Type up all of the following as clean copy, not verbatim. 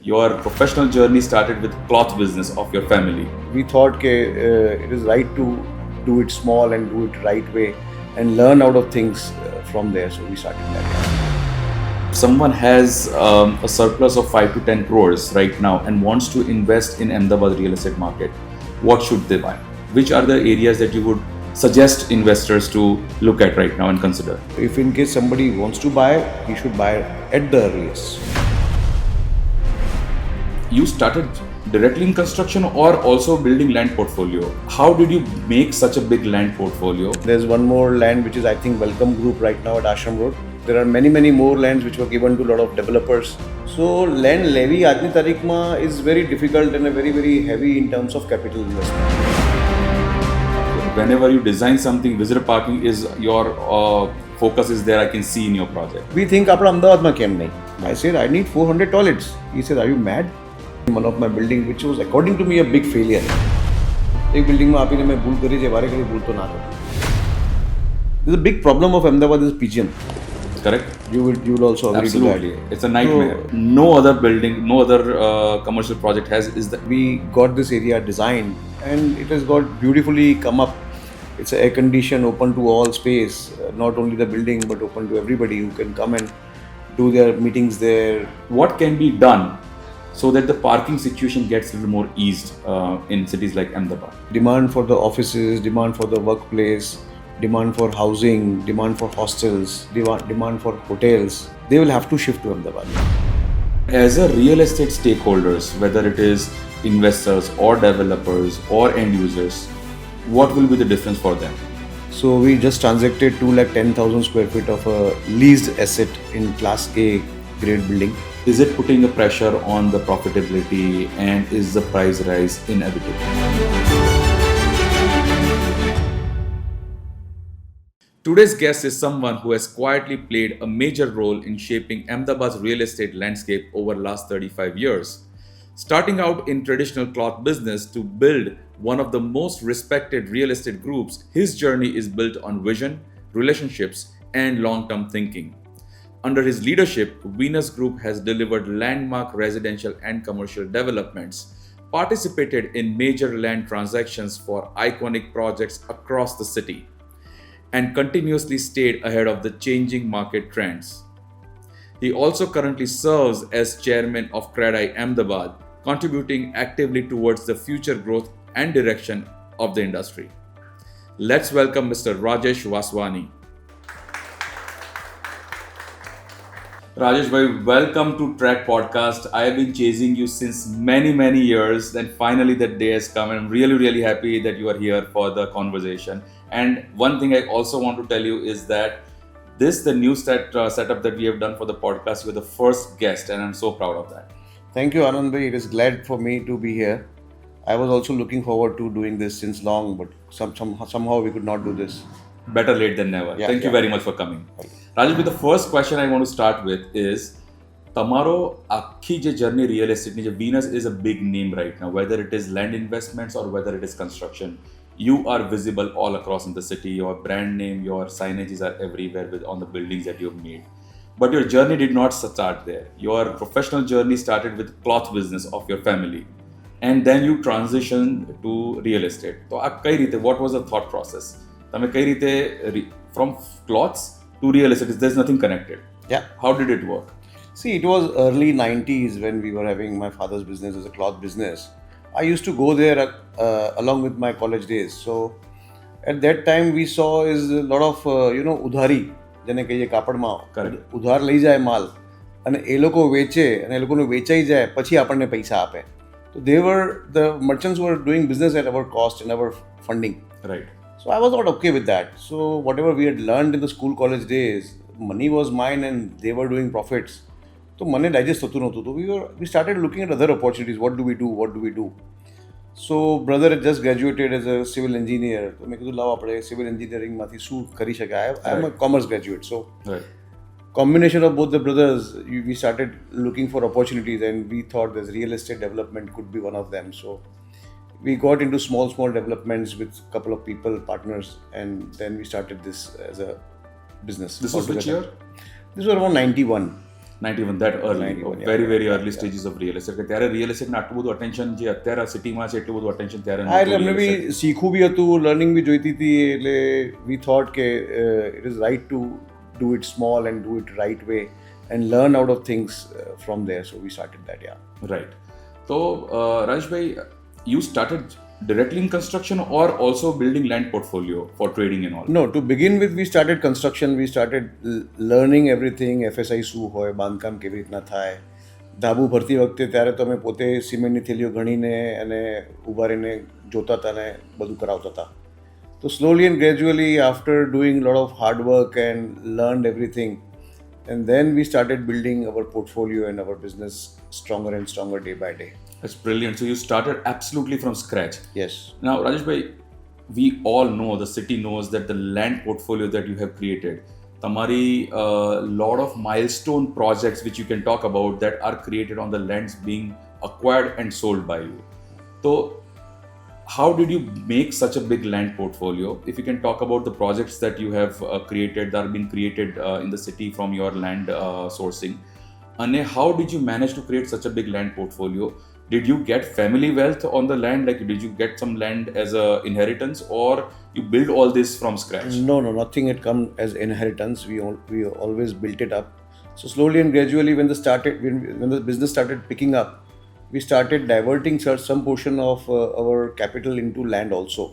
Your professional journey started with cloth business of your family. We thought it is right to do it small and do it right way and learn out of things from there. So we started that. Someone has a surplus of 5 to 10 crores right now and wants to invest in Ahmedabad real estate market. What should they buy? Which are the areas that you would suggest investors to look at right now and consider? If in case somebody wants to buy, he should buy at the earliest. You started directly in construction or also building land portfolio. How did you make such a big land portfolio? There's one more land which is I think Welcome Group right now at Ashram Road. There are many more lands which were given to a lot of developers. So land levy aajni tarikh mein is very difficult and very heavy in terms of capital investment. Whenever you design something, visitor parking is your focus is there, I can see in your project. We think apna Ahmedabad mein kem nahi. I said I need 400 toilets. He said, are you mad? One of my building which was according to me a big failure. एक building में आपने मैं भूल करी जे बारे करी भूल तो ना करो. There's a big problem of Ahmedabad is pigeon. Correct. You will also agree Absolutely. to that. It's a nightmare. So, no other building, no other commercial project has is that. We got this area designed and it has got beautifully come up. It's air conditioned, open to all space. Not only the building but open to everybody who can come and do their meetings there. What can be done so that the parking situation gets a little more eased in cities like Ahmedabad? Demand for the offices, demand for the workplace, demand for housing, demand for hostels, demand for hotels. They will have to shift to Ahmedabad. As a real estate stakeholders, whether it is investors or developers or end users, what will be the difference for them? So we just transacted 210,000 square feet of a leased asset in Class A grade building. Is it putting a pressure on the profitability and is the price rise inevitable? Today's guest is someone who has quietly played a major role in shaping Ahmedabad's real estate landscape over the last 35 years. Starting out in traditional cloth business to build one of the most respected real estate groups, his journey is built on vision, relationships, and long-term thinking. Under his leadership, Venus Group has delivered landmark residential and commercial developments, participated in major land transactions for iconic projects across the city, and continuously stayed ahead of the changing market trends. He also currently serves as chairman of CREDAI Ahmedabad, contributing actively towards the future growth and direction of the industry. Let's welcome Mr. Rajesh Vaswani. Rajesh bhai, welcome to TREC Podcast. I have been chasing you since many years. Then finally that day has come and I'm really happy that you are here for the conversation. And one thing I also want to tell you is that the new setup that we have done for the podcast, you are the first guest and I'm so proud of that. Thank you, Anand bhai. It is glad for me to be here. I was also looking forward to doing this since long, but somehow we could not do this. Better late than never. Thank you very much for coming. Rajesh, the first question I want to start with is, Tamaro akhi je journey real estate ni, Venus is a big name right now, whether it is land investments or whether it is construction. You are visible all across in the city. Your brand name, your signages are everywhere on the buildings that you have made. But your journey did not start there. Your professional journey started with cloth business of your family. And then you transitioned to real estate. So, what was the thought process? From cloths to real estate, there's nothing connected. Yeah. How did it work? See, it was early 90s when we were having my father's business as a cloth business. I used to go there along with my college days. So at that time we saw is a lot of udhari, જેને કહીએ કાપડમાં ઉધાર લઈ જાય માલ અને એ લોકો વેચે અને એ લોકોને વેચાઈ જાય પછી આપણને પૈસા આપે. So the merchants were doing business at our cost and our funding. Right. So I was not okay with that. So whatever we had learned in the school college days, money was mine and they were doing profits. So money digest થતું નહોતું. So we started looking at other opportunities. What do we do? So brother had just graduated as a civil engineer. So મેં કીધું લાવ આપણે civil engineering માંથી શું કરી શકાય. I am a commerce graduate. So combination of both the brothers, we started looking for opportunities and we thought this real estate development could be one of them. So we got into small developments with a couple of people, partners, and then we started this as a business. This was which year? This was around 91. not even that early, 91, very yeah. very early stages of real estate. કે ત્યારે real estate ને આટલું બધું attention જે અત્યારે સિટીમાં છે એટલું બધું attention ત્યારે હા, એટલે નહોતું અમને real બી estate. શીખવું બી હતું, લર્નિંગ બી જોઈતી હતી, એટલે વી થોટ કે it is right to do it small and do it right way and learn out of things from there, so we started that. Yeah, Right. So, Rajeshbhai, you started directly in construction or also building land portfolio for trading and all? No, to begin with, we started construction. We started learning everything. FSI શું હોય, બાંધકામ કેવી રીતના થાય. ધાબુ ભરતી વખતે ત્યારે તો અમે પોતે સિમેન્ટની થેલીઓ ગણીને અને ઊભા રહીને જોતા હતા ને બધું કરાવતા હતા. તો slowly and gradually, after doing a lot of hard work and learned everything, and then we started building our portfolio and our business stronger and stronger day by day. That's brilliant. So you started absolutely from scratch. Yes. Now, Rajeshbhai, we all know, the city knows that the land portfolio that you have created, tamari lot of milestone projects which you can talk about that are created on the lands being acquired and sold by you. So, how did you make such a big land portfolio? If you can talk about the projects that you have created, that have been created in the city from your land sourcing, and how did you manage to create such a big land portfolio? Did you get family wealth on the land? Like, did you get some land as a inheritance, or you build all this from scratch? No, nothing had come as inheritance. We always built it up. So slowly and gradually, when the business started picking up, we started diverting some portion of our capital into land also.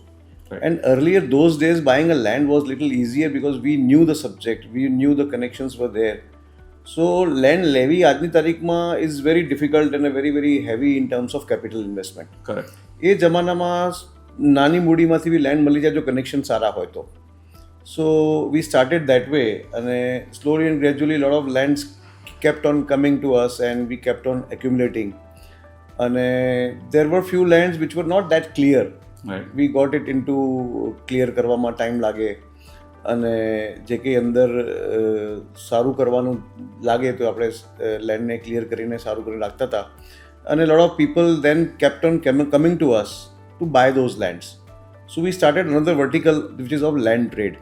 Right. And earlier those days, buying a land was little easier because we knew the subject, we knew the connections were there. So land levy આજની તારીખમાં is very difficult and a very very heavy in terms of capital investment. Correct. એ જમાનામાં નાની મૂડીમાંથી બી land મળી જાય જો connection સારા હોય તો. So we started that way, and slowly and gradually a lot of lands kept on coming to us and we kept on accumulating. And there were few lands which were not that clear. Right. We got it into clear કરવામાં time લાગે, અને જે કંઈ અંદર સારું કરવાનું લાગે તો આપણે લેન્ડને ક્લિયર કરીને સારું કરીને રાખતા હતા. અને lot of people then kept on coming to us to buy those lands. So we started another vertical which is of land trade.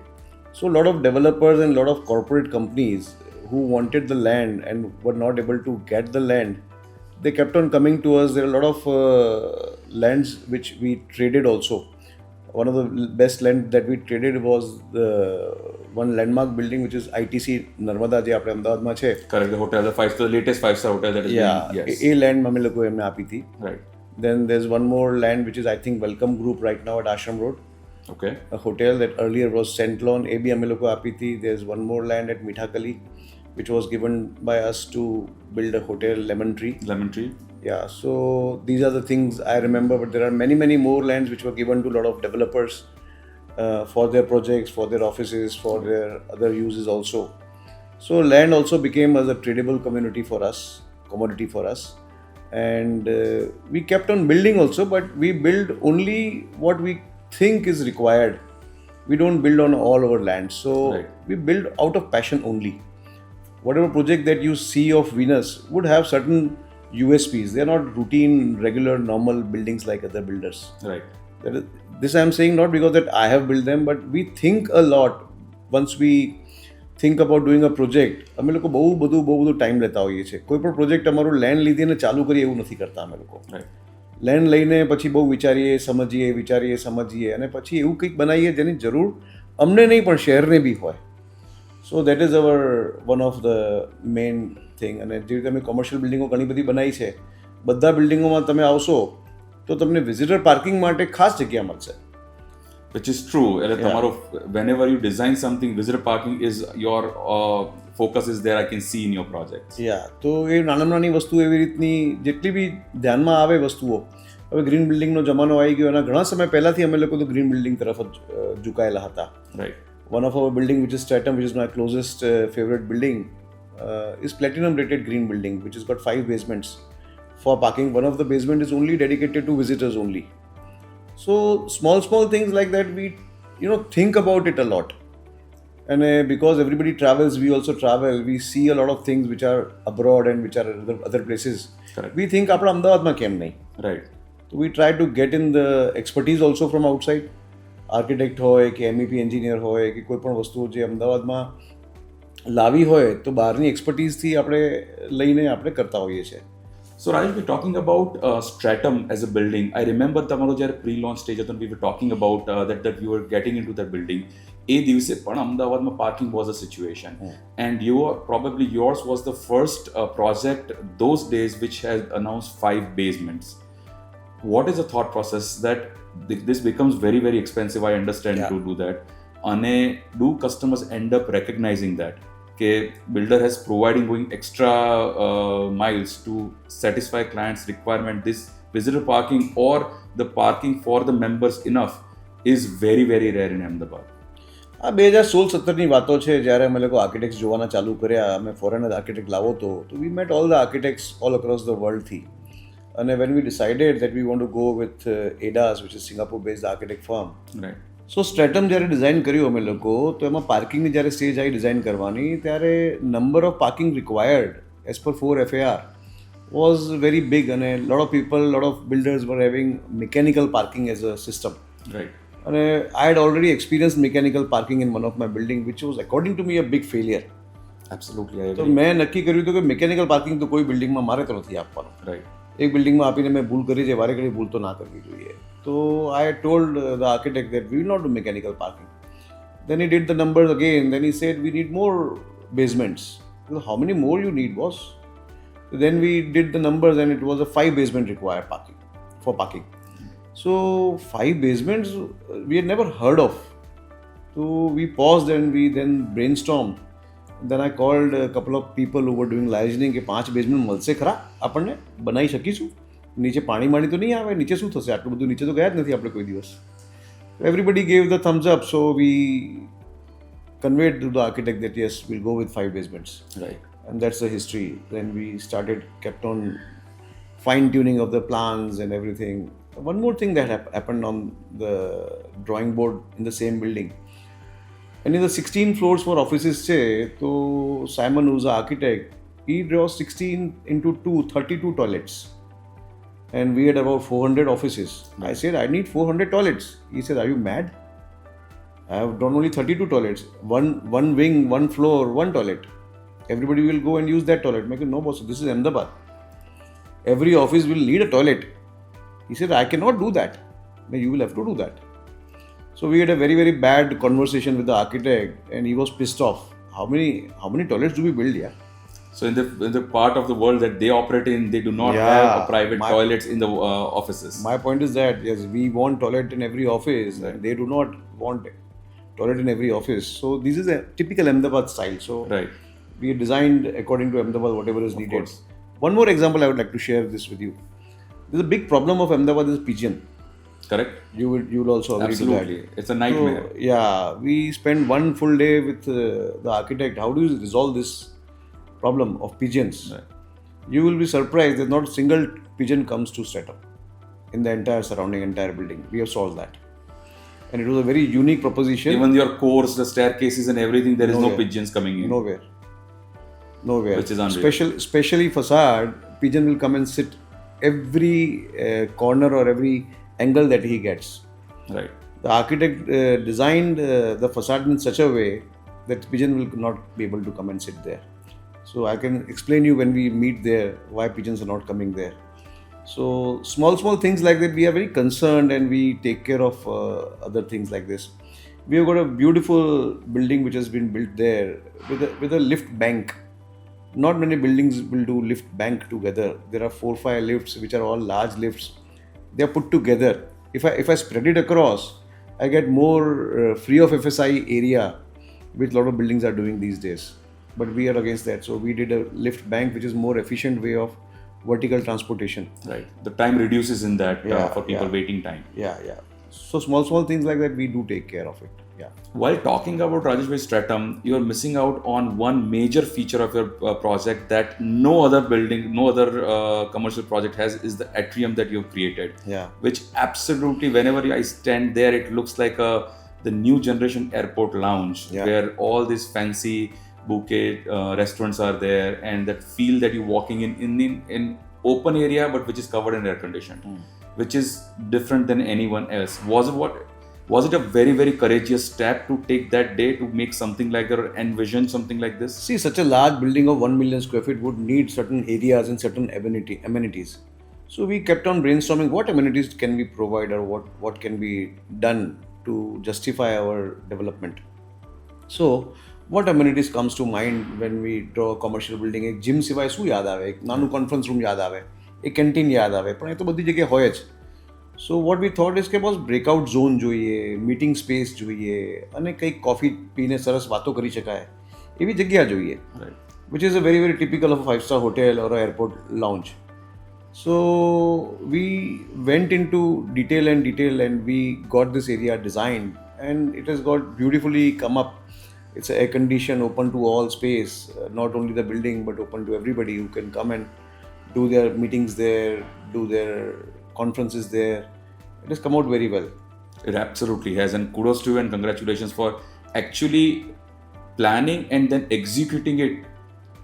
So lot of developers and lot of corporate companies who wanted the land and were not able to get the land, they kept on coming to us. There are a lot of lands which we traded also. One of the best land that we traded was the one landmark building which is ITC Narmada જે આપણે અમદાવાદમાં છે. Correct. The hotel, the latest 5-star hotel that is being, yes. A land અમે લોકો એમને આપી હતી. Right. Then there's one more land which is I think Welcome Group right now at Ashram Road. Okay. A hotel that earlier was Centlon, એ બી અમે લોકો આપી હતી. There's one more land at Mithakali which was given by us to build a hotel, Lemon Tree. Yeah, so these are the things I remember, but there are many more lands which were given to a lot of developers for their projects, for their offices, for their other uses also. So land also became as a tradable commodity for us. And we kept on building also, but we build only what we think is required. We don't build on all our land. So Right. we build out of passion only. Whatever project that you see of Venus would have certain USPs. They are not routine, regular, normal buildings like other builders. Right. This I am saying not because that I have built them, but we think a lot once we think about doing a project. અમે લોકો બહુ બધું time લેતા હોઈએ છીએ. કોઈ પણ project અમારું લેન્ડ લીધીને ચાલુ કરીએ એવું નથી કરતા અમે લોકો. Right. લેન્ડ લઈને પછી બહુ વિચારીએ સમજીએ અને પછી એવું કંઈક બનાવીએ જેની જરૂર અમને નહીં પણ શહેરને બી હોય. So that is our one of the main thing. અને જે રીતે અમે કોમર્શિયલ બિલ્ડિંગો ઘણી બધી બનાવી છે, બધા બિલ્ડિંગોમાં તમે આવશો તો તમને વિઝિટર પાર્કિંગ માટે ખાસ જગ્યા મળશે. Which is true. Tomorrow, whenever you design something, visitor parking is your focus is there. I can see in your projects. યા, તો એ નાની વસ્તુ એવી રીતની જેટલી બી ધ્યાનમાં આવે વસ્તુઓ. હવે ગ્રીન બિલ્ડિંગનો જમાનો આવી ગયો, એના ઘણા સમય પહેલાંથી અમે લોકો તો ગ્રીન બિલ્ડિંગ તરફ જ ઝુકાયેલા હતા. Right. One of our building which is Stratum, which is my closest favorite building, is platinum rated green building which has got 5 basements for parking. One of the basement is only dedicated to visitors only. So small things like that, we think about it a lot. And because everybody travels, we also travel. We see a lot of things which are abroad and which are other places. Correct. We think આપણા અમદાવાદમાં કેમ નહીં. Right. So we try to get in the expertise also from outside. Architect હોય કે MEP engineer હોય કે કોઈ પણ વસ્તુઓ જે અમદાવાદમાં લાવી હોય તો બહારની એક્સપર્ટીઝથી આપણે લઈને આપણે કરતા હોઈએ છીએ. So Rajesh, we're talking about Stratum as a building. I remember તમારો જ્યારે pre-launch stage હતો, we were talking about that we were getting into that building. એ દિવસે પણ અમદાવાદમાં parking was a situation. And probably yours was the first project those days which has announced 5 basements. What is the thought process that this becomes very, very expensive, I understand, to do that. And do customers end up recognizing that? Builder has providing going extra miles to satisfy clients' requirement. This visitor parking or the parking for the members enough is very, very rare in Ahmedabad. આ 2016-17ની વાતો છે, જ્યારે અમે લોકો architects જોવાના ચાલુ કર્યા. અમે ફોરેનર આર્કિટેક્ટ લાવો તો we met all the architects all across the વર્લ્ડથી. અને when we decided that we want to go with Aedas, which is Singapore based architect firm. Right. So Stratum જ્યારે ડિઝાઇન કર્યું અમે લોકો, તો એમાં પાર્કિંગની જ્યારે સ્ટેજ આવી ડિઝાઇન કરવાની, ત્યારે number of parking required as per 4 FAR was very big. અને lot of people, lot of builders were having mechanical parking as a system. Right. અને I had already experience mechanical parking in one of my building, which was according to me a big failure. Absolutely, I તો agree. મેં નક્કી કર્યું હતું કે mechanical parking તો કોઈ બિલ્ડિંગમાં મારે તો નથી આપવાનું. Right. એક બિલ્ડિંગમાં આપીને મેં ભૂલ કરી છે, વારે ઘડી ભૂલ તો ના કરવી જોઈએ. તો આઈ told the architect that we will not do mechanical parking. Then he did the numbers again. Then he said we need more basements. Well, how many more you need, boss? Then we did the numbers and it was a 5 basement required parking. So 5 basements we had never heard of. So we paused and we then brainstormed. Then I called a couple of people who were doing liaising કે 5 basement મળશે ખરા આપણને, બનાવી શકીશું? નીચે પાણી તો નહીં આવે, નીચે શું થશે? આટલું બધું નીચે તો ગયા જ નથી આપણે કોઈ દિવસ. Everybody gave the thumbs up, so we conveyed to the architect that yes, we'll go with 5 basements. Right. And that's the history. Then we kept on fine tuning of the plans and everything. One more thing that happened on the drawing board in the same building. And in the 16 floors for offices છે, તો Simon, who's an architect, he draws 16 into 2, 32 toilets. And we had about 400 offices. I said, I need 400 toilets. He said, are you mad? I have drawn only 32 toilets. One wing, one floor, one toilet. Everybody will go and use that toilet. I said, no boss, this is Ahmedabad. Every office will need a toilet. He said, I cannot do that. You will have to do that. So we had a very, very bad conversation with the architect and he was pissed off. How many toilets do we build here? So in the part of the world that they operate in, they do not have a private toilets in the offices. My point is that yes, we want toilet in every office, and they do not want toilet in every office. So this is a typical Ahmedabad style. So Right. we designed according to Ahmedabad whatever is needed. Course. One more example I would like to share this with you. There's a big problem of Ahmedabad is pigeon. Correct. You will also agree Absolutely. to that. It's a nightmare. So, yeah, we spent one full day with the architect. How do you resolve this problem of pigeons? Right. You will be surprised that not a single pigeon comes to Stratum in the entire surrounding entire building. We have solved that. And it was a very unique proposition. Even your course, the staircases and everything, there is no Nowhere. pigeons coming in. Nowhere. Which is unreal. Especially facade, pigeon will come and sit every corner or every angle that he gets. Right. The architect designed the facade in such a way that pigeon will not be able to come and sit there. So I can explain you when we meet there why pigeons are not coming there. So small things like that, we are very concerned and we take care of other things like this. We have got a beautiful building which has been built there with a lift bank. Not many buildings will do lift bank together. There are 4-5 lifts which are all large lifts. They are put together. If I spread it across, I get more free of FSI area, which a lot of buildings are doing these days. But we are against that. So we did a lift bank, which is more efficient way of vertical transportation. Right. The time reduces in that for people waiting time. Yeah. So small things like that, we do take care of it. Yeah. While talking about Rajesh Bhai Stratum, you are missing out on one major feature of your project that no other building, no other commercial project has, is the atrium that you've created. Yeah. Which absolutely, whenever I stand there, it looks like the new generation airport lounge, where all these fancy bouquet restaurants are there, and that feel that you're walking in open area, but which is covered in air condition, which is different than anyone else. Was it a very, very courageous step to take that day to make something like that or envision something like this? See, such a large building of 1 million square feet would need certain areas and certain amenities. So we kept on brainstorming what amenities can we provide or what can be done to justify our development. So what amenities comes to mind when we draw a commercial building? એક gym સિવાય શું યાદ આવે? એક નાનું conference room યાદ આવે, એક કેન્ટીન યાદ આવે, પણ એ તો બધી જગ્યાએ હોય જ. So what we thought is કે બસ બ્રેકઆઉટ ઝોન જોઈએ, મીટિંગ સ્પેસ જોઈએ અને કંઈક કોફી પીને સરસ વાતો કરી શકાય એવી જગ્યા જોઈએ, which is a very very typical of a 5-star hotel or airport lounge. So we went into detail and we got this area designed and it has got beautifully come up. It's an air condition, open to all space, not only the building but open to everybody who can come and do their meetings there, do their conferences there. It has come out very well. It absolutely has, and kudos to you and congratulations for actually planning and then executing it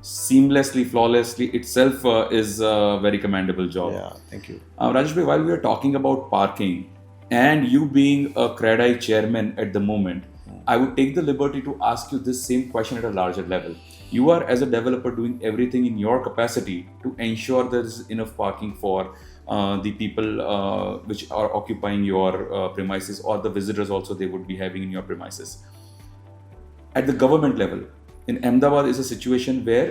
seamlessly, flawlessly itself is a very commendable job. Yeah, thank you. Rajesh bhai, while we are talking about parking and you being a CREDAI chairman at the moment, I would take the liberty to ask you this same question at a larger level. You are, as a developer, doing everything in your capacity to ensure there is enough parking for the people which are occupying your premises, or the visitors also they would be having in your premises. At the government level, in Ahmedabad is a situation where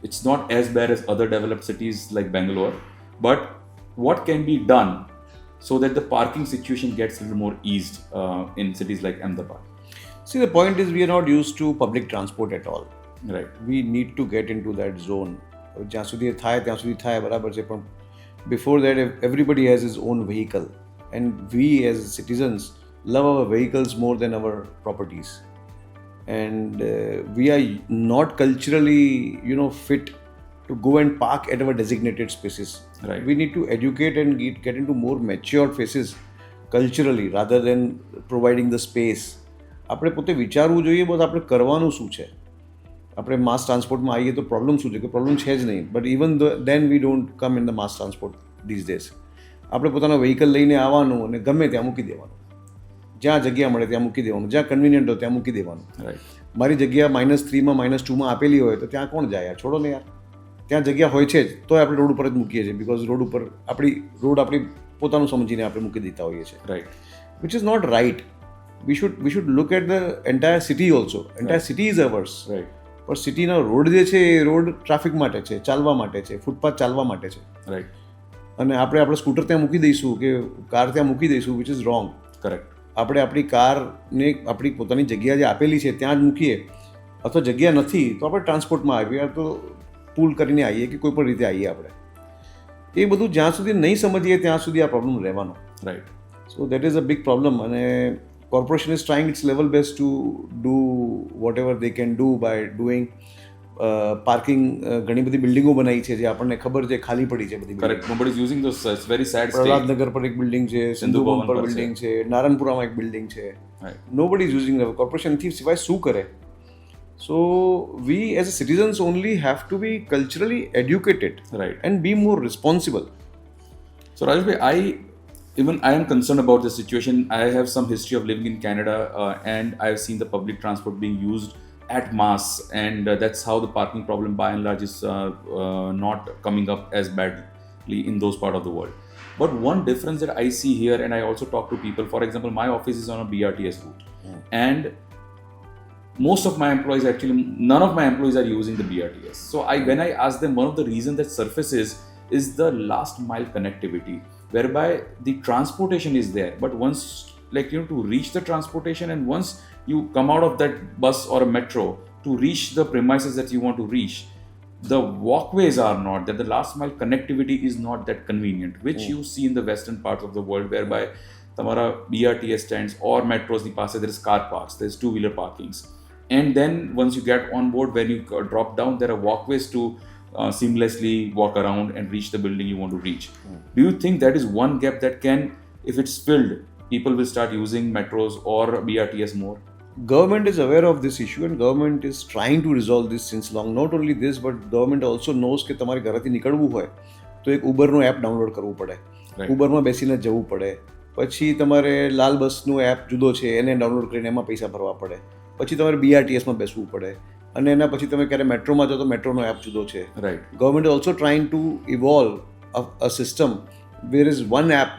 it's not as bad as other developed cities like Banglore, but what can be done so that the parking situation gets a little more eased in cities like Ahmedabad? See, the point is we are not used to public transport at all. Right. We need to get into that zone. જ્યાં સુધી થાય ત્યાં સુધી થાય બરાબર છે, પણ before that everybody has his own vehicle and we as citizens love our vehicles more than our properties. And we are not culturally fit to go and park at our designated spaces. Right. We need to educate and get into more mature phases culturally rather than providing the space. આપણે પોતે વિચારવું જોઈએ બસ આપણે કરવાનું શું છે. આપણે માસ ટ્રાન્સપોર્ટમાં આવીએ તો પ્રોબ્લેમ શું છે કે પ્રોબ્લેમ છે જ નહીં, but even then we don't come in the mass transport these days. આપણે પોતાના વ્હીકલ લઈને આવવાનું અને ગમે ત્યાં મૂકી દેવાનું, જ્યાં જગ્યા મળે ત્યાં મૂકી દેવાનું, જ્યાં કન્વિનિયન્ટ હોય ત્યાં મૂકી દેવાનું. મારી જગ્યા -3માં -2માં આપેલી હોય તો ત્યાં કોણ જાય યાર, છોડો ને યાર. ત્યાં જગ્યા હોય છે જ તોય આપણે રોડ ઉપર જ મૂકીએ છીએ, બિકોઝ રોડ ઉપર આપણી પોતાનું સમજીને આપણે મૂકી દેતા હોઈએ છીએ. Right. Which is not right. we should look at the entire city also. Entire city is ours. Right. પણ સિટીના રોડ જે છે એ રોડ ટ્રાફિક માટે છે, ચાલવા માટે છે, ફૂટપાથ ચાલવા માટે છે. રાઈટ. અને આપણે સ્કૂટર ત્યાં મૂકી દઈશું કે કાર ત્યાં મૂકી દઈશું, વિચ ઇઝ રોંગ. કરેક્ટ. આપણે આપણી કારને આપણી પોતાની જગ્યા જે આપેલી છે ત્યાં જ મૂકીએ, અથવા જગ્યા નથી તો આપણે ટ્રાન્સપોર્ટમાં આવીએ, તો પૂલ કરીને આવીએ કે કોઈ પણ રીતે આવીએ. આપણે એ બધું જ્યાં સુધી નહીં સમજીએ ત્યાં સુધી આ પ્રોબ્લેમ રહેવાનો. Right. So that is a big problem. અને corporation is trying its level best to do whatever they can do by doing parking. ઘણી બધી બિલ્ડિંગો બનાવી છે જે આપણને ખબર છે ખાલી પડી છે બધી. Correct. nobody is using those. It's very sad state. Prahlad Nagar પર એક બિલ્ડિંગ છે, સિંધુ ભવન પર બિલ્ડિંગ છે, નારણપુરામાં એક બિલ્ડિંગ છે. nobody is using the corporation થી સિવાય શું કરે? So we as a citizens only have to be culturally educated, right, and be more responsible. So Rajesh bhai, I am concerned about the situation. I have some history of living in Canada and I have seen the public transport being used at mass, and that's how the parking problem by and large is not coming up as badly in those parts of the world. But one difference that I see here, and I also talk to people, for example, my office is on a BRTS route, and most of my employees, actually none of my employees are using the BRTS. So when I ask them, one of the reasons that surfaces is the last mile connectivity, whereby the transportation is there, but once to reach the transportation, and once you come out of that bus or a metro to reach the premises that you want to reach, the walkways are not that, the last mile connectivity is not that convenient, which you see in the western parts of the world, whereby tamara BRTS stands or metros the passe there is car parks, there is two-wheeler parkings, and then once you get on board, when you drop down, there are walkways to seamlessly walk around and reach the building you want to reach. Do you think that is one gap that can, if it's filled, people will start using metros or BRTS more? Government is aware of this issue and government is trying to resolve this since long. Not only this, but government also knows કે તમારે ઘરેથી નીકળવું હોય તો એક ઉબરનું app download કરવું પડે, ઉબરમાં બેસીને જવું પડે, પછી તમારે લાલ બસનું એપ જુદો છે, એને ડાઉનલોડ કરીને એમાં પૈસા ભરવા પડે. પછી તમારે BRTSમાં બેસવું પડે, અને એના પછી તમે ક્યારે મેટ્રોમાં જાઓ તો મેટ્રોનો એપ જુદો છે. Right. Government is also trying to evolve a system where is one app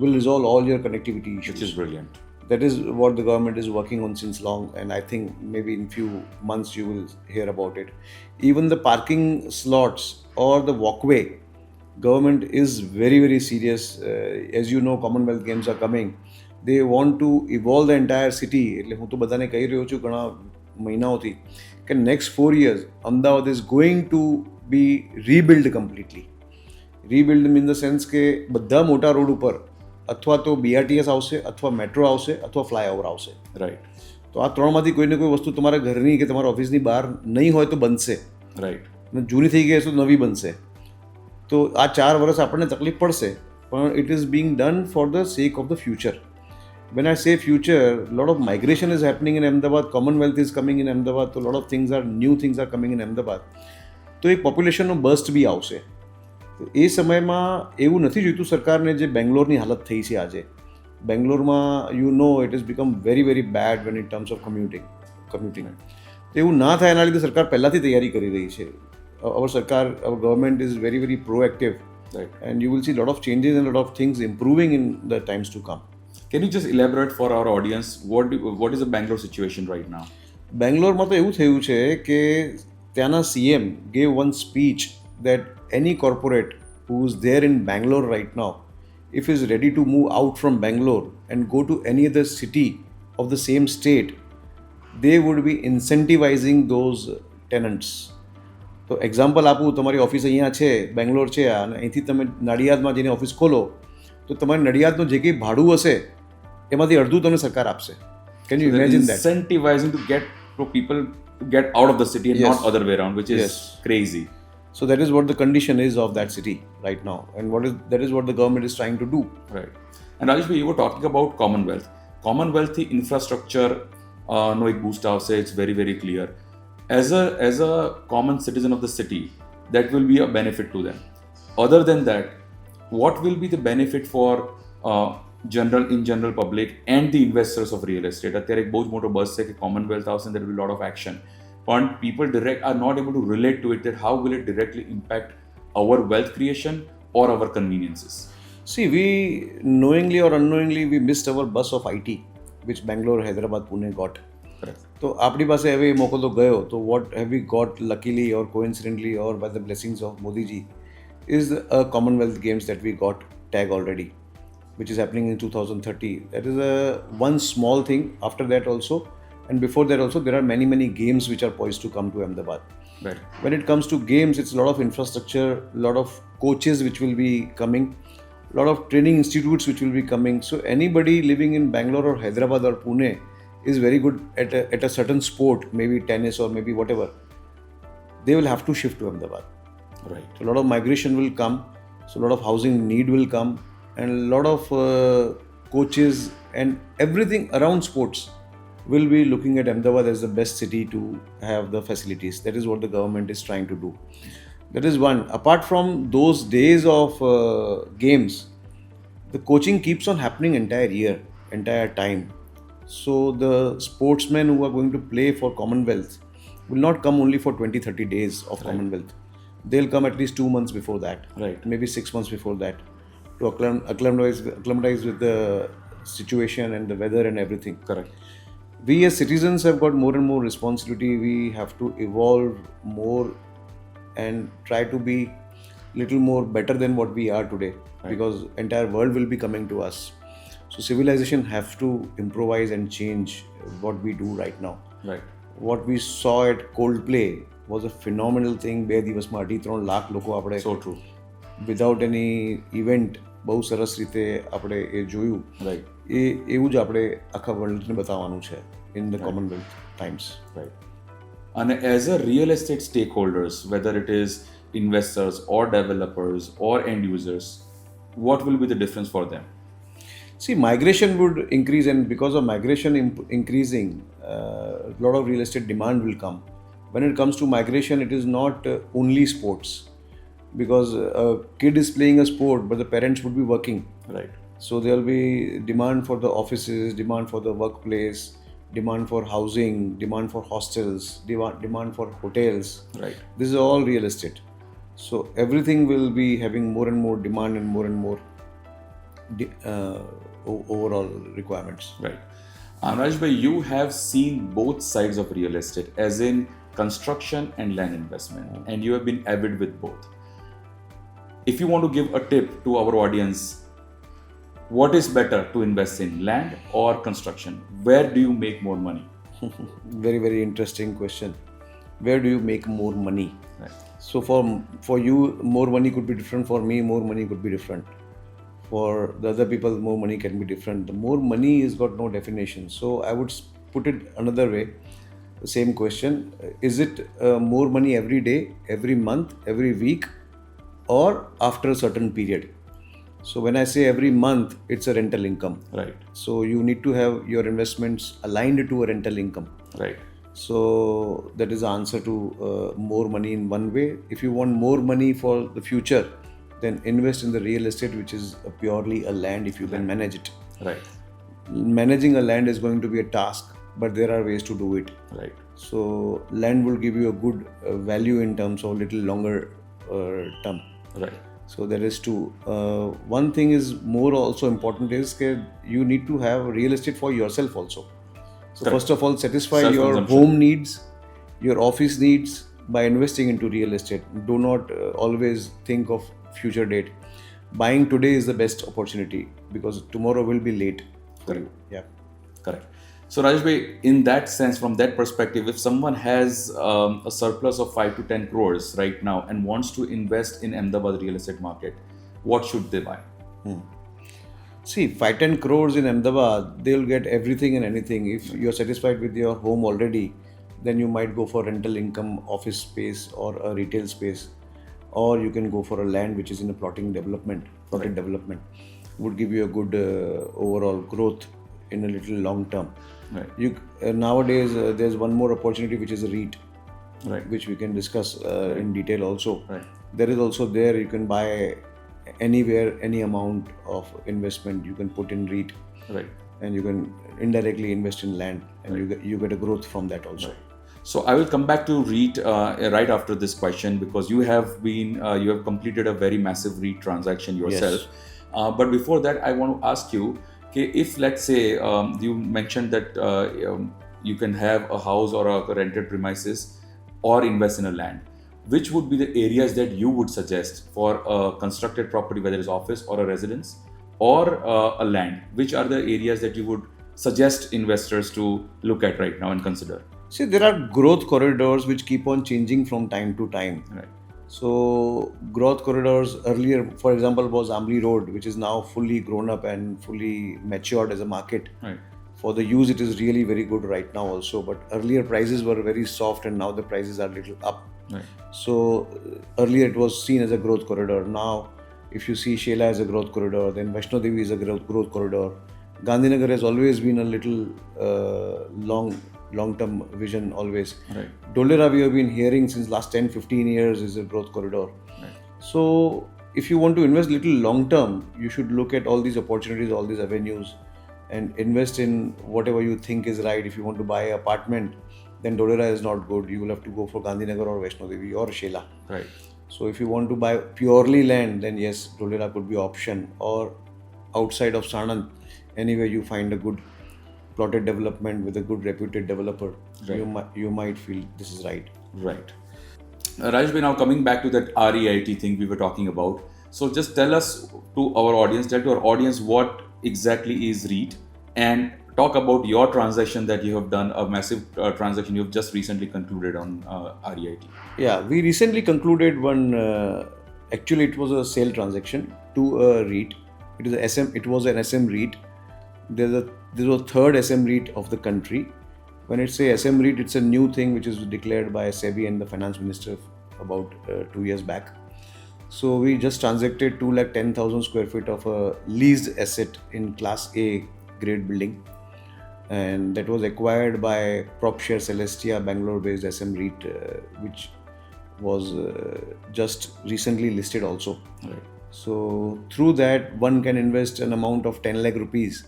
will resolve all your connectivity issues. Which is brilliant. That is what the government is working on since long, and I think maybe in few months you will hear about it. Even the parking slots or the walkway, government is very, very serious. As you know, Commonwealth Games are coming. They want to evolve the entire city. એટલે હું તો બધાને કહી રહ્યો છું ઘણા મહિનાઓથી કે next 4 years Ahmedabad is going to be rebuilt completely. Rebuild in the sense કે બધા મોટા રોડ ઉપર અથવા તો BRTS આવશે, અથવા મેટ્રો આવશે, અથવા ફ્લાયઓવર આવશે. Right. તો આ ત્રણમાંથી કોઈને કોઈ વસ્તુ તમારા ઘરની કે તમારા ઓફિસની બહાર નહીં હોય તો બનશે. Right. જૂની થઈ ગઈ તો નવી બનશે. તો આ 4 વર્ષ આપણને તકલીફ પડશે, પણ it is Bing done for the sec of the future. When I say future, lot of migration is happening in Ahmedabad. Commonwealth is coming in Ahmedabad. So lot of things are new things are coming in Ahmedabad. તો એક પોપ્યુલેશનનો burst બી આવશે. તો એ સમયમાં એવું નથી જોઈતું સરકારને જે બેંગ્લોરની હાલત થઈ છે આજે. બેંગ્લોરમાં you know it is become very very bad when in terms of commuting. તો એવું ના થાય એના લીધે સરકાર પહેલાંથી તૈયારી કરી રહી છે. Our government is very very proactive, and you will see lot of changes and lot of things improving in the times to come. Can you just elaborate for our audience what is the Bangalore situation right now? બેંગ્લોરમાં તો એવું થયું છે કે ત્યાંના CM gave one speech that any corporate who is there in Bangalore right now, if he is ready to move out from Bangalore and go to any other city of the same state, they would be incentivizing those tenants. તો example આપું, તમારી office અહીંયા છે, બેંગ્લોર છે, અને અહીંથી તમે નડિયાદમાં જઈને ઓફિસ ખોલો તો તમારે નડિયાદનું જે કંઈ ભાડું હશે એમાંથી અડધું તમને સરકાર આપશે. Can you imagine that? Incentivizing to get people to get out of the city and not other way around, which is crazy. So that is what the condition is of that city right now, and that is what the government is trying to do. Right. And Rajesh, you were talking about Commonwealth. Commonwealth infrastructure no ek boost avse, it's very very clear. As a common citizen of the city, that will be a benefit to them. Other than that, what will be the benefit for general public and the investors of real estate? અત્યારે એક બહુ જ મોટો બસ છે કે Commonwealth House and there will be a lot of action. But people are not able to relate to it, that how will it directly impact our wealth creation or our conveniences? See, we knowingly or unknowingly we missed our bus of IT, which Bangalore, Hyderabad, Pune got. Correct. તો આપણી પાસે હવે એ મોકો તો ગયો. તો what have we got luckily or coincidentally or by the blessings of Modi ji is a Commonwealth Games that we got tag already, which is happening in 2030. That is one small thing. After that also, and before that also, there are many games which are poised to come to Ahmedabad. Right. When it comes to games, it's a lot of infrastructure, a lot of coaches which will be coming, a lot of training institutes which will be coming. So anybody living in Bangalore or Hyderabad or Pune is very good at a certain sport, maybe tennis or maybe whatever. They will have to shift to Ahmedabad. Right. So a lot of migration will come, so a lot of housing need will come, and a lot of coaches and everything around sports will be looking at Ahmedabad as the best city to have the facilities. That is what the government is trying to do. That is one. Apart from those days of games, the coaching keeps on happening entire year, entire time. So the sportsmen who are going to play for Commonwealth will not come only for 20-30 days of Commonwealth. They'll come at least 2 months before that, maybe 6 months before that, to acclimatize with the situation and the weather and everything. Correct. We as citizens have got more and more responsibility. We have to evolve more and try to be little more better than what we are today, because entire world will be coming to us. So civilization have to improvise and change what we do right now. Right. What we saw at Coldplay was a phenomenal thing. 2 દિવસમાં 2.5 લાખ લોકો આપણે So true. Without any event બહુ સરસ રીતે આપણે એ જોયું. Right. એવું જ આપણે આખા વર્લ્ડને બતાવવાનું છે in the Commonwealth times. Right. And as a real estate stakeholders, whether it is investors or developers or end users, what will be the difference for them? See, migration would increase, and because of migration increasing, a lot of real estate demand will come. When it comes to migration, it is not only sports, because a kid is playing a sport but the parents would be working. Right. So there will be demand for the offices, demand for the workplace, demand for housing, demand for hostels, demand for hotels. Right. This is all real estate. So everything will be having more and more demand and more overall requirements. Right. Raj bhai, you have seen both sides of real estate, as in construction and land investment, and you have been avid with both. If you want to give a tip to our audience, what is better to invest in, land or construction? Where do you make more money? Very, very interesting question. Where do you make more money? Right. So for you, more money could be different. For me, more money could be different. For the other people, more money can be different. The more money has got no definition. So I would put it another way. The same question: is it more money every day, every month, every week, or after a certain period? So when I say every month, it's a rental income. Right. So you need to have your investments aligned to a rental income. Right. So that is the answer to more money in one way. If you want more money for the future, then invest in the real estate, which is purely a land if you can manage it. Right. Managing a land is going to be a task, but there are ways to do it. Right. So land will give you a good value in terms of little longer term. Right. So there is two. One thing is more also important is that you need to have real estate for yourself also. So Correct. first of all, satisfy your home needs, your office needs by investing into real estate. Do not always think of future date. Buying today is the best opportunity because tomorrow will be late for you. Yeah. Correct. So Rajesh bhai, in that sense, from that perspective, if someone has a surplus of 5 to 10 crores right now and wants to invest in Ahmedabad real estate market, what should they buy? See, 5-10 crores in Ahmedabad, they'll get everything and anything. If you're satisfied with your home already, then you might go for rental income, office space or a retail space. Or you can go for a land which is in a plotted development. Would give you a good overall growth in a little long term. Right. Nowadays, there's one more opportunity which is a REIT, Right. which we can discuss in detail also. Right. There is also you can buy anywhere, any amount of investment you can put in REIT. Right. And you can indirectly invest in land and you get a growth from that also. Right. So I will come back to REIT right after this question because you have completed a very massive REIT transaction yourself. Yes. But before that, I want to ask you, okay, if let's say you mentioned that you can have a house or a rented premises or invest in a land, which would be the areas that you would suggest for a constructed property, whether it's office or a residence or a land? Which are the areas that you would suggest investors to look at right now and consider? See, there are growth corridors which keep on changing from time to time. Right. So, growth corridors earlier, for example, was Ambli Road, which is now fully grown up and fully matured as a market. Right. For the use, it is really very good right now also. But earlier prices were very soft and now the prices are little up. Right. So, earlier it was seen as a growth corridor. Now, if you see Shela as a growth corridor, then Vaishno Devi is a growth corridor. Gandhinagar has always been a little long-term vision always. Right. Dholera we have been hearing since last 10-15 years is a growth corridor. Right. So if you want to invest little long-term, you should look at all these opportunities, all these avenues and invest in whatever you think is right. If you want to buy an apartment, then Dholera is not good. You will have to go for Gandhinagar or Vaishno Devi or Shela. Right. So if you want to buy purely land, then yes, Dholera could be option, or outside of Sanand, anywhere you find a good plotted development with a good reputed developer, right. you might feel this is right. Right. Rajesh, now coming back to that REIT thing we were talking about. So just tell us to our audience, what exactly is REIT, and talk about your transaction that you have done, a massive transaction you have just recently concluded on REIT. Yeah, we recently concluded one, actually it was a sale transaction to a REIT. It was an SM REIT. This was third SM REIT of the country. When it say SM REIT, it's a new thing which is declared by SEBI and the finance minister about 2 years back. So we just transacted 210,000 square feet of a leased asset in Class A grade building, and that was acquired by PropShare Celestia, Bangalore-based SM REIT, which was just recently listed also. Right. So through that, one can invest an amount of 10 lakh rupees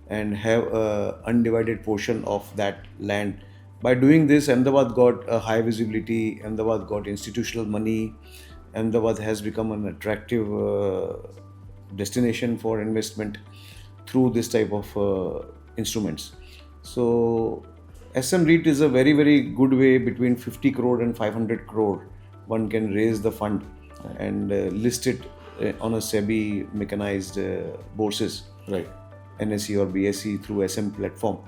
and have a undivided portion of that land. By doing this, Ahmedabad got a high visibility, Ahmedabad got institutional money, Ahmedabad has become an attractive destination for investment through this type of instruments. So SM REIT is a very, very good way between 50 crore and 500 crore. One can raise the fund and list it on a SEBI mechanized bourses, Right. NSE or BSE through SM platform.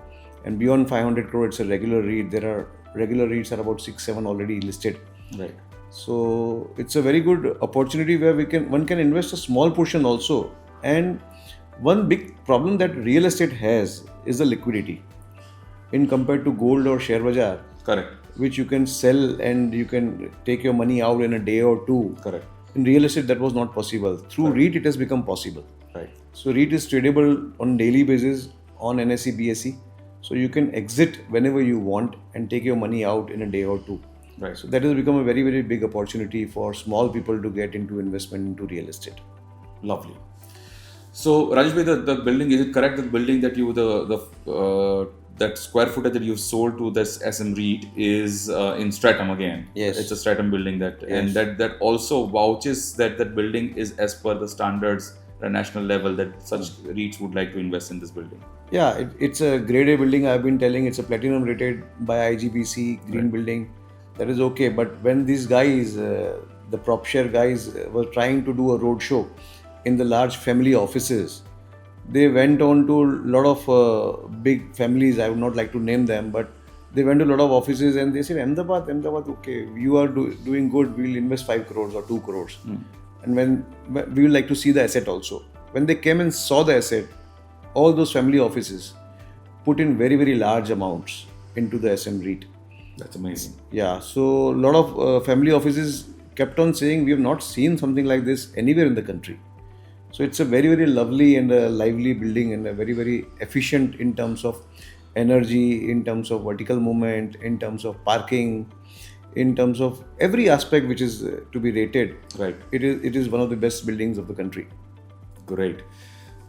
And beyond 500 crore, it's a regular REIT. There are regular REITs are about 6-7 already listed. Right. So it's a very good opportunity where one can invest a small portion also. And one big problem that real estate has is the liquidity in compared to gold or share bazaar, Correct. which you can sell and you can take your money out in a day or two. Correct. In real estate, that was not possible. Through REIT, it has become possible. Right. So REIT is tradable on daily basis on NSE, BSE. So you can exit whenever you want and take your money out in a day or two. Right. So that has become a very, very big opportunity for small people to get into investment into real estate. Lovely. So Rajesh bhai, the building, is it correct that the building that you that square footage that you've sold to this SM REIT is in Stratum again? Yes. It's a Stratum building and that also vouches that building is as per the standards at a national level that such REITs would like to invest in this building. Yeah, it's a grade A building. I've been telling it's a platinum rated by IGBC green building. That is okay. But when these guys, the PropShare guys, were trying to do a roadshow in the large family offices, they went on to a lot of big families. I would not like to name them, but they went to a lot of offices and they said, Ahmedabad, okay, you are doing good. We'll invest 5 crores or 2 crores. And when we would like to see the asset also. When they came and saw the asset, all those family offices put in very, very large amounts into the SM REIT. That's amazing. Yeah, so a lot of family offices kept on saying we have not seen something like this anywhere in the country. So it's a very, very lovely and a lively building and a very, very efficient in terms of energy, in terms of vertical movement, in terms of parking, in terms of every aspect which is to be rated. Right. It is one of the best buildings of the country. Great.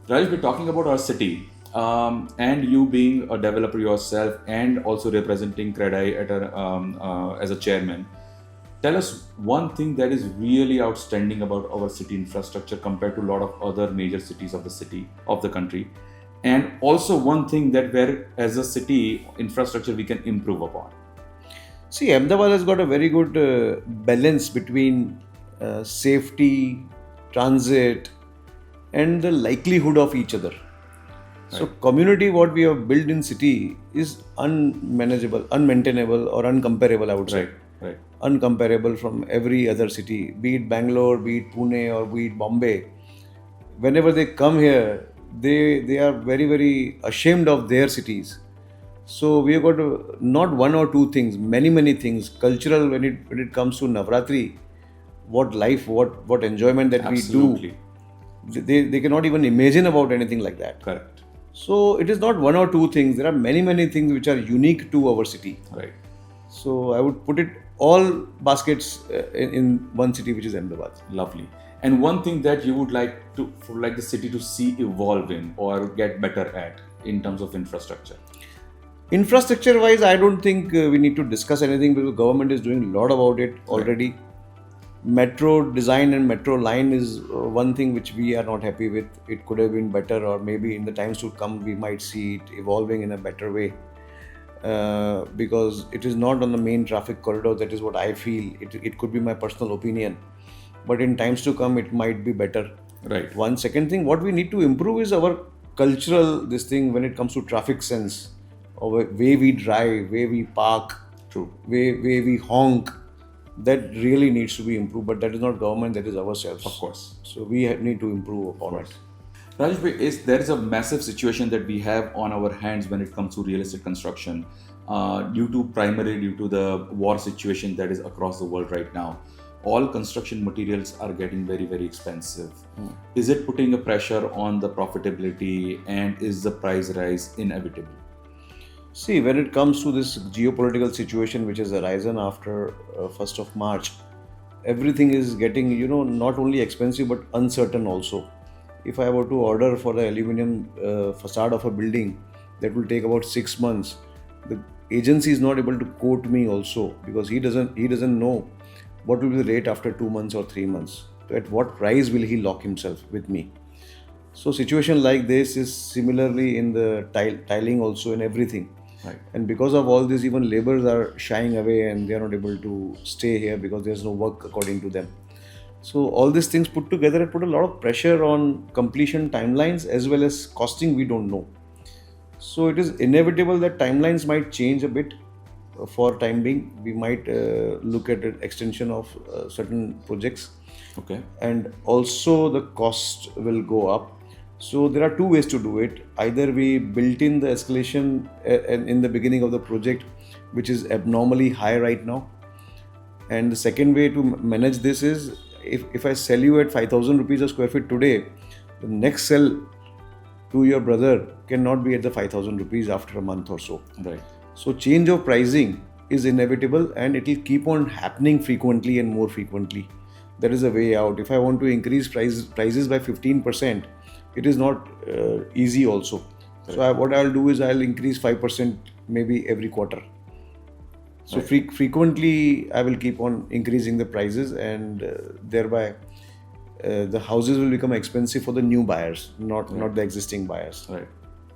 Rajesh, we're talking about our city and you being a developer yourself and also representing CREDAI as a chairman. Tell us one thing that is really outstanding about our city infrastructure compared to a lot of other major cities of the country. And also one thing that where as a city infrastructure we can improve upon. See, Ahmedabad has got a very good balance between safety, transit, and the likelihood of each other. Right. So, community, what we have built in city is unmanageable, unmaintainable, or uncomparable, I would say. Right. Uncomparable from every other city, be it Banglore, be it Pune, or be it Bombay. Whenever they come here, they are very, very ashamed of their cities. So we have got not one or two things, many things. Cultural, when it comes to Navratri, what life, what enjoyment that Absolutely. we do, they cannot even imagine about anything like that. Correct. So it is not one or two things. There are many things which are unique to our city. Right. So I would put it all baskets in one city, which is Ahmedabad. Lovely. And one thing that you would like the city to see evolve in or get better at in terms of infrastructure. Infrastructure wise, I don't think we need to discuss anything because the government is doing a lot about it already. Right. Metro design and metro line is one thing which we are not happy with. It could have been better, or maybe in the times to come we might see it evolving in a better way. Because it is not on the main traffic corridor. That is what I feel. It could be my personal opinion, but in times to come it might be better. Right. One second thing, what we need to improve is our cultural when it comes to traffic sense, or way we drive, way we park, True. way we honk. That really needs to be improved, but that is not government, that is ourselves. Of course. So we need to improve upon it. Rajesh, there is a massive situation that we have on our hands when it comes to real estate construction due to the war situation that is across the world right now. All construction materials are getting very, very expensive. Is it putting a pressure on the profitability, and is the price rise inevitable? See, when it comes to this geopolitical situation which has arisen after 1st of March, everything is getting, not only expensive but uncertain also. If I were to order for the aluminum facade of a building, that will take about 6 months. The agency is not able to quote me also, because he doesn't know what will be the rate after 2 months or 3 months. At what price will he lock himself with me? So situation like this is similarly in the tiling also, in everything. Right. And because of all this, even laborers are shying away and they are not able to stay here because there's no work according to them. So all these things put together, it put a lot of pressure on completion timelines as well as costing we don't know. So it is inevitable that timelines might change a bit for time being. We might look at an extension of certain projects. Okay. And also the cost will go up. So there are two ways to do it. Either we built in the escalation in the beginning of the project, which is abnormally high right now. And the second way to manage this is, if I sell you at 5,000 rupees a square feet today, the next sell to your brother cannot be at the 5,000 rupees after a month or so. Right. So change of pricing is inevitable, and it will keep on happening frequently and more frequently. There is a way out. If I want to increase prices by 15%, it is not easy also. Right. So what I'll do is I'll increase 5% maybe every quarter. So right. Frequently I will keep on increasing the prices, and thereby the houses will become expensive for the new buyers, not the existing buyers. Right.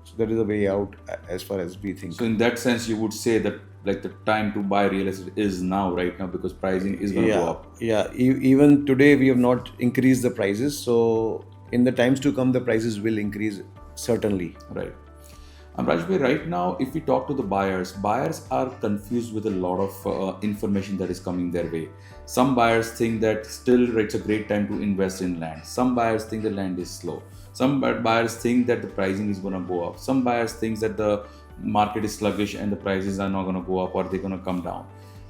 So that is a way out as far as we think. So in that sense, you would say that like the time to buy real estate is right now, because pricing is going to go up. Yeah. Even today we have not increased the prices. So in the times to come, the prices will increase certainly. Right. Rajbhai, right now, if we talk to the buyers are confused with a lot of information that is coming their way. Some buyers think that still it's a great time to invest in land. Some buyers think the land is slow. Some buyers think that the pricing is going to go up. Some buyers think that the market is sluggish and the prices are not going to go up or they're going to come down.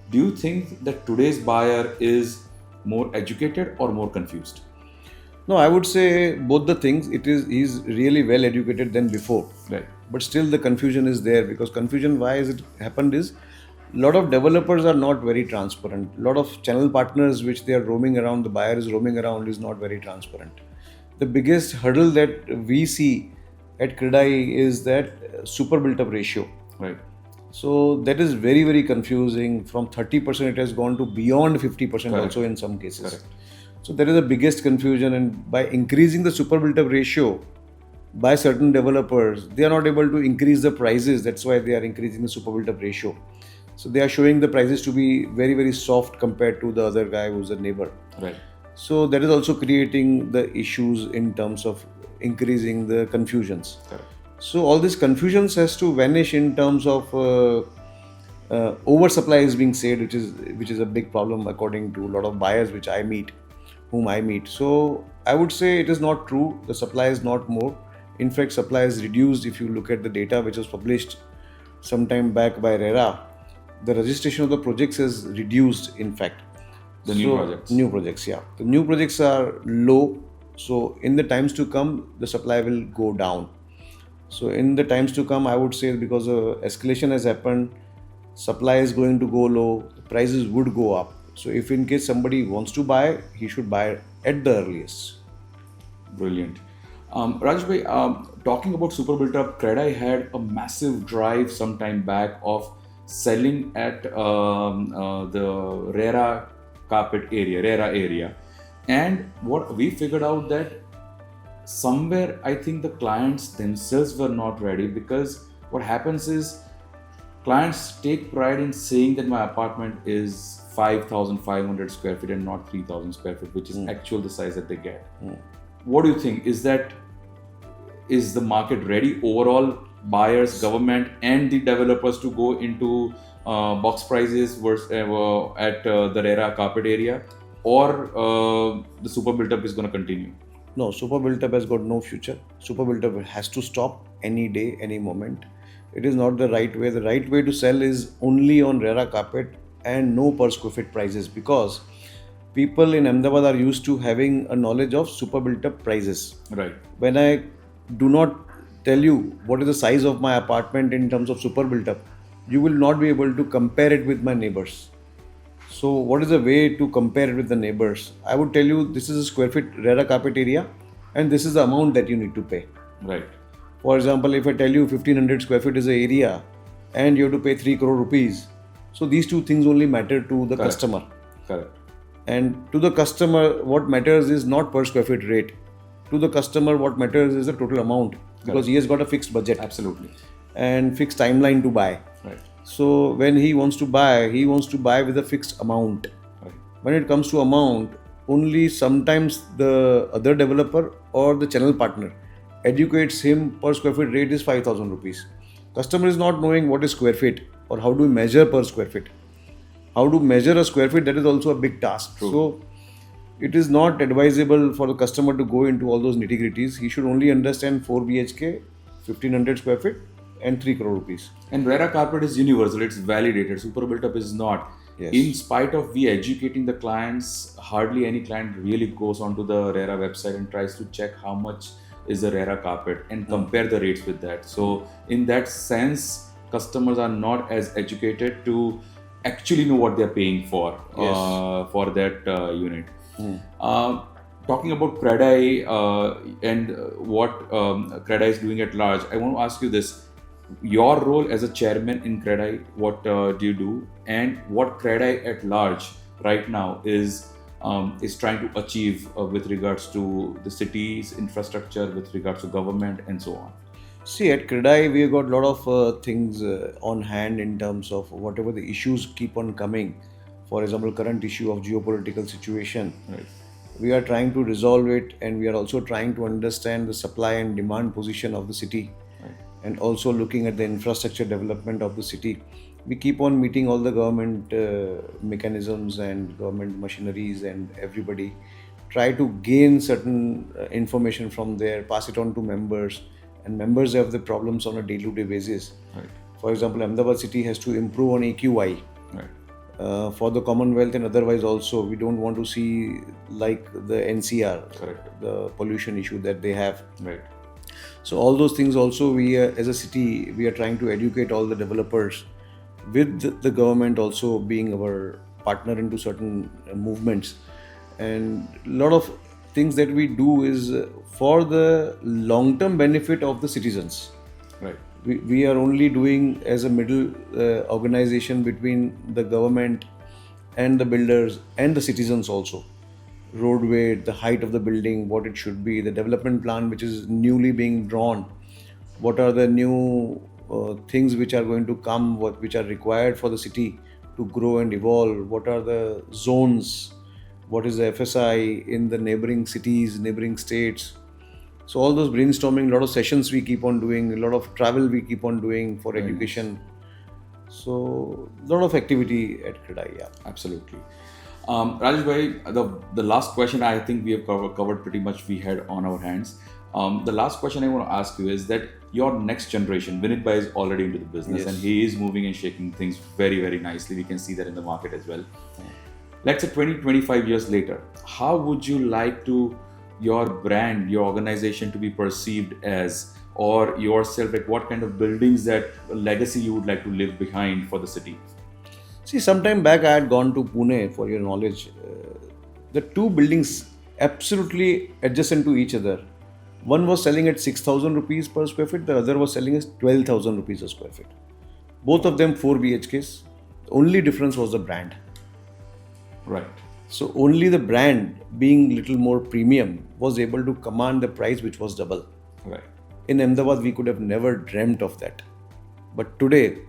Do you think that today's buyer is more educated or more confused? No, I would say both the things. He's really well educated than before. Right. But still the confusion is there, because confusion, why has it happened, is a lot of developers are not very transparent. A lot of channel partners which they are roaming around, the buyer is roaming around, is not very transparent. The biggest hurdle that we see at CREDAI is that super built up ratio. Right. So that is very, very confusing. From 30% it has gone to beyond 50% Correct. also in some cases. Correct. So that is the biggest confusion, and by increasing the super built up ratio by certain developers, they are not able to increase the prices. That's why they are increasing the super built up ratio. So they are showing the prices to be very, very soft compared to the other guy who's a neighbor. Right. So that is also creating the issues in terms of increasing the confusions. Correct. So all these confusions has to vanish in terms of oversupply is being said, which is a big problem according to a lot of buyers whom I meet. So I would say it is not true. The supply is not more. In fact, supply is reduced. If you look at the data which was published some time back by RERA, the registration of the projects has reduced, in fact. New projects. New projects, yeah. The new projects are low. So in the times to come, the supply will go down. So in the times to come, I would say, because escalation has happened, supply is going to go low, the prices would go up. So if in case somebody wants to buy, he should buy at the earliest. Brilliant. Rajbhai, talking about super built up, CREDAI had a massive drive some time back of selling at the RERA Carpet area, RERA area. And what we figured out that somewhere I think the clients themselves were not ready, because what happens is clients take pride in saying that my apartment is 5,500 square feet and not 3,000 square feet, which is actual the size that they get. What do you think? Is the market ready overall, buyers, government and the developers, to go into box prices at the RERA Carpet area, or the super built up is going to continue? No, super built up has got no future. Super built up has to stop any day, any moment. It is not the right way. The right way to sell is only on RERA Carpet and no per square feet prices, because people in Ahmedabad are used to having a knowledge of super built up prices. Right. When I do not tell you what is the size of my apartment in terms of super built up, you will not be able to compare it with my neighbors. So what is the way to compare it with the neighbors? I would tell you this is a square feet RERA carpet area, and this is the amount that you need to pay. Right. For example, if I tell you 1500 square feet is the area and you have to pay 3 crore rupees, so these two things only matter to the customer. Correct. And to the customer, what matters is not per square feet rate. To the customer, what matters is the total amount, because he has got a fixed budget. Absolutely. And fixed timeline to buy. Right. So when he wants to buy with a fixed amount. Right. When it comes to amount, only sometimes the other developer or the channel partner educates him per square feet rate is 5,000 rupees. Customer is not knowing what is square feet or how do we measure per square feet. How to measure a square feet, that is also a big task. True. So it is not advisable for the customer to go into all those nitty-gritties. He should only understand 4 BHK, 1500 square feet and 3 crore rupees. And RERA Carpet is universal, it's validated. Super Built Up is not. Yes. In spite of we educating the clients, hardly any client really goes onto the RERA website and tries to check how much is the RERA Carpet and compare the rates with that. So in that sense, customers are not as educated to actually know what they're paying for that unit. Talking about CREDAI and what CREDAI is doing at large, I want to ask you this. Your role as a chairman in CREDAI, what do you do, and what CREDAI at large right now is trying to achieve with regards to the city's infrastructure, with regards to government and so on? See, at CREDAI, we have got a lot of things on hand in terms of whatever the issues keep on coming. For example, current issue of geopolitical situation. Right. We are trying to resolve it, and we are also trying to understand the supply and demand position of the city. Right. And also looking at the infrastructure development of the city. We keep on meeting all the government mechanisms and government machineries, and everybody try to gain certain information from there, pass it on to members, and members have the problems on a day-to-day basis. Right. For example, Ahmedabad city has to improve on AQI. Right. For the Commonwealth and otherwise also, we don't want to see like the NCR, Correct. the pollution issue that they have. Right. So all those things also, we as a city, we are trying to educate all the developers, with the government also being our partner into certain movements. And a lot of things that we do is for the long-term benefit of the citizens. Right. We are only doing as a middle organization between the government and the builders and the citizens also. Road weight, the height of the building, what it should be, the development plan which is newly being drawn, what are the new things which are going to come, which are required for the city to grow and evolve, what are the zones, what is the FSI in the neighboring cities, neighboring states. So all those brainstorming, a lot of sessions we keep on doing, a lot of travel we keep on doing for education. So a lot of activity at CREDAI, yeah. Absolutely. Rajesh bhai, the last question I think we have covered pretty much we had on our hands. The last question I want to ask you is that your next generation, Vinit bhai is already into the business, Yes. and he is moving and shaking things very, very nicely. We can see that in the market as well. Let's say 20-25 years later, how would you like to your brand, your organization to be perceived as, or yourself, like what kind of buildings, that legacy you would like to leave behind for the city? See, some time back I had gone to Pune, for your knowledge. The two buildings absolutely adjacent to each other. One was selling at 6,000 rupees per square feet, the other was selling at 12,000 rupees a square feet. Both of them 4 BHKs. The only difference was the brand. Right. So only the brand, being little more premium, was able to command the price which was double. Right. In Ahmedabad, we could have never dreamt of that. But today,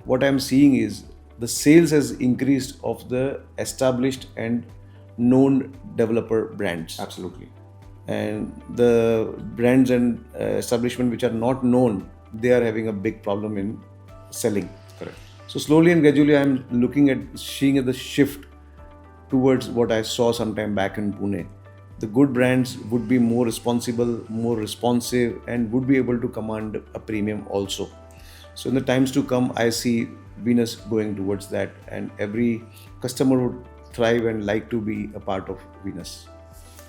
what I am seeing is the sales has increased of the established and known developer brands. Absolutely. And the brands and establishment which are not known, they are having a big problem in selling. Correct. So slowly and gradually, I am looking at seeing the shift towards what I saw sometime back in Pune. The good brands would be more responsible, more responsive, and would be able to command a premium also. So in the times to come, I see Venus going towards that, and every customer would thrive and like to be a part of Venus.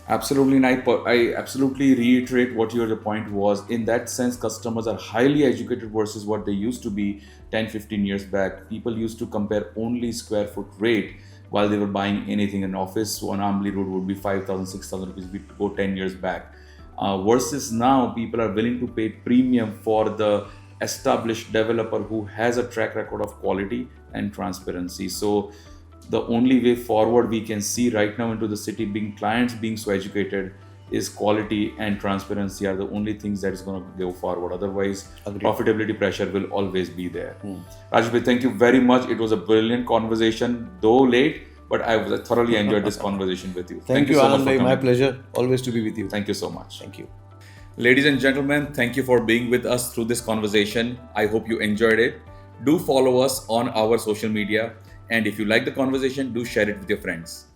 Absolutely, and I absolutely reiterate what your point was. In that sense, customers are highly educated versus what they used to be 10-15 years back. People used to compare only square foot rate. while they were buying anything in office. So an Ambli Road would be 5,000, 6,000 rupees. We go 10 years back. Versus now, people are willing to pay premium for the established developer who has a track record of quality and transparency. So the only way forward we can see right now into the city, being clients being so educated, is quality and transparency are the only things that is going to go forward. Otherwise, profitability pressure will always be there. Rajesh, thank you very much. It was a brilliant conversation, though late, but I thoroughly enjoyed this conversation with you. Thank you so much. My pleasure. Always to be with you. Thank you so much. Thank you. Ladies and gentlemen, thank you for being with us through this conversation. I hope you enjoyed it. Do follow us on our social media. And if you like the conversation, do share it with your friends.